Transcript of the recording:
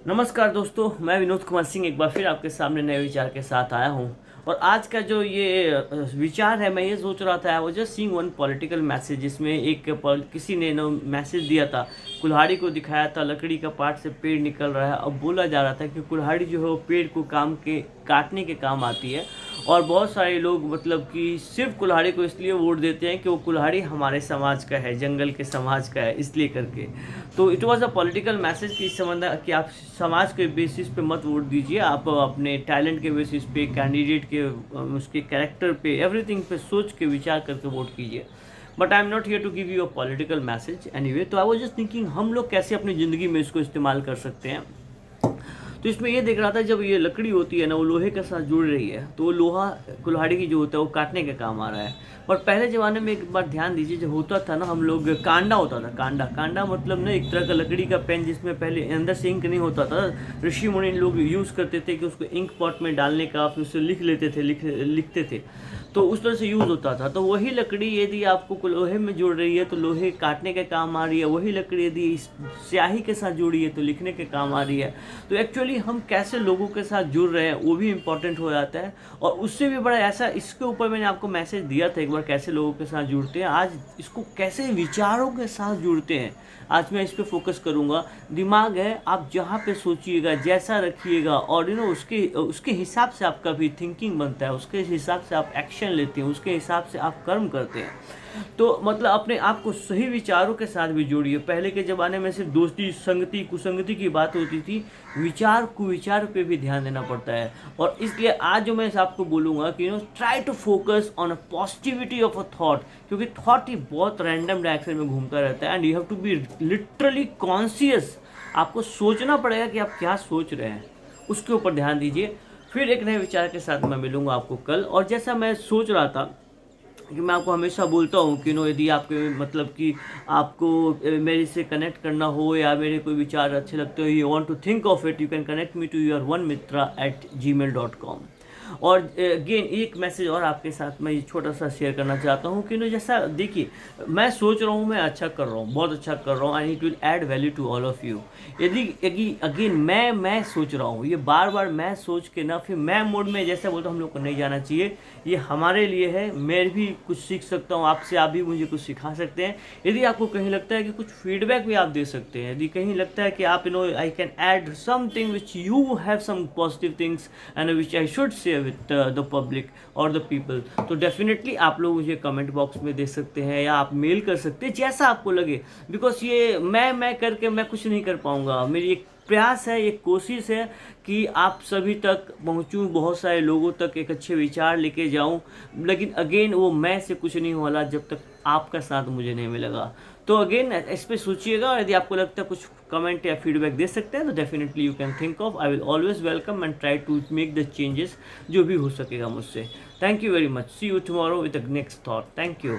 नमस्कार दोस्तों, मैं विनोद कुमार सिंह एक बार फिर आपके सामने नए विचार के साथ आया हूँ। और आज का जो ये विचार है, मैं ये सोच रहा था, वो just seeing one political message जिसमें किसी ने मैसेज दिया था। कुल्हाड़ी को दिखाया था, लकड़ी का पार्ट से पेड़ निकल रहा है। अब बोला जा रहा था कि कुल्हाड़ी जो है वो पेड़ को काटने के काम आती है। और बहुत सारे लोग मतलब कि सिर्फ कुल्हाड़ी को इसलिए वोट देते हैं कि वो कुल्हाड़ी हमारे समाज का है, जंगल के समाज का है, इसलिए करके। तो it was a political message कि इस संबंध कि आप समाज के बेसिस पे मत वोट दीजिए, आप अपने टैलेंट के बेसिस पे, कैंडिडेट के उसके कैरेक्टर पे, एवरीथिंग पे सोच के विचार करके वोट कीजिए। But I am not here to give you a political message anyway. तो आई वाज जस्ट थिंकिंग हम लोग कैसे अपनी ज़िंदगी में इसको इस्तेमाल कर सकते हैं। तो इसमें ये देख रहा था, जब ये लकड़ी होती है ना, वो लोहे के साथ जुड़ रही है, तो वो लोहा कुल्हाड़ी की जो होता है वो काटने के काम आ रहा है। पर पहले ज़माने में एक बार ध्यान दीजिए, जब होता था ना, हम लोग कांडा होता था। कांडा कांडा मतलब ना एक तरह का लकड़ी का पेन, जिसमें पहले अंदर से इंक नहीं होता था। ऋषि मुनि लोग यूज़ करते थे कि उसको इंक पॉट में डालने का, फिर उससे लिख लेते थे, लिखते थे। तो उस तरह से यूज़ होता था। तो वही लकड़ी यदि आपको लोहे में जुड़ रही है तो लोहे काटने के काम आ रही है। वही लकड़ी यदि स्याही के साथ जुड़ी है तो लिखने के काम आ रही है। तो एक्चुअली हम कैसे लोगों के साथ जुड़ रहे हैं वो भी इम्पॉर्टेंट हो जाता है। और उससे भी बड़ा ऐसा, इसके ऊपर मैंने आपको मैसेज दिया था एक बार, कैसे लोगों के साथ जुड़ते हैं। आज इसको कैसे विचारों के साथ जुड़ते हैं, आज मैं इस पर फोकस करूँगा। दिमाग है, आप जहाँ पे सोचिएगा, जैसा रखिएगा, और उसके उसके हिसाब से आपका भी थिंकिंग बनता है, उसके हिसाब से आप एक्शन लेते हैं, उसके हिसाब से आप कर्म करते हैं। तो मतलब अपने आप को सही विचारों के साथ भी जोड़िए। पहले के ज़माने में सिर्फ दोस्ती, संगति, कुसंगति की बात होती थी। विचार कुविचार पे भी ध्यान देना पड़ता है। और इसलिए आज जो मैं आपको बोलूँगा कि try to focus on a positivity of a thought, क्योंकि थॉट ही बहुत रैंडम डायरेक्शन में घूमता रहता है। And you have to be literally conscious. आपको सोचना पड़ेगा कि आप क्या सोच रहे हैं, उसके ऊपर ध्यान दीजिए। फिर एक नए विचार के साथ मैं मिलूँगा आपको कल। और जैसा मैं सोच रहा था कि मैं आपको हमेशा बोलता हूँ कि यदि आपके मतलब कि आपको मेरे से कनेक्ट करना हो, या मेरे कोई विचार अच्छे लगते हो, you want to think of it, you can connect me to your1mitra@gmail.com। और अगेन एक मैसेज और आपके साथ मैं ये छोटा सा शेयर करना चाहता हूँ कि जैसा देखिए, मैं सोच रहा हूँ मैं अच्छा कर रहा हूँ, बहुत अच्छा कर रहा हूँ, and it will add value to all of you. यदि अगेन मैं सोच रहा हूँ, ये बार बार मैं सोच के ना, फिर मैं मोड में, जैसा बोलता हूँ, हम लोग को नहीं जाना चाहिए। ये हमारे लिए है, मैं भी कुछ सीख सकता हूँ आपसे, आप भी मुझे कुछ सिखा सकते हैं। यदि आपको कहीं लगता है कि कुछ फीडबैक भी आप दे सकते हैं, यदि कहीं लगता है कि आप I can add something which you have some positive things and which I should share with the public और द पीपल, तो डेफिनेटली आप लोग मुझे कमेंट बॉक्स में दे सकते हैं, या आप मेल कर सकते हैं, जैसा आपको लगे। बिकॉज ये मैं करके मैं कुछ नहीं कर पाऊँगा। मेरी एक प्रयास है, एक कोशिश है कि आप सभी तक पहुंचूं, बहुत सारे लोगों तक एक अच्छे विचार लेके जाऊं। लेकिन अगेन वो मैं से कुछ नहीं वाला जब तक आपका साथ मुझे नहीं मिलेगा। तो अगेन इस पर सोचिएगा, और यदि आपको लगता है कुछ कमेंट या फीडबैक दे सकते हैं तो definitely you can think of. I will always welcome and try to make the changes जो भी हो सकेगा मुझसे। Thank you very much. See you tomorrow with the next thought. Thank you.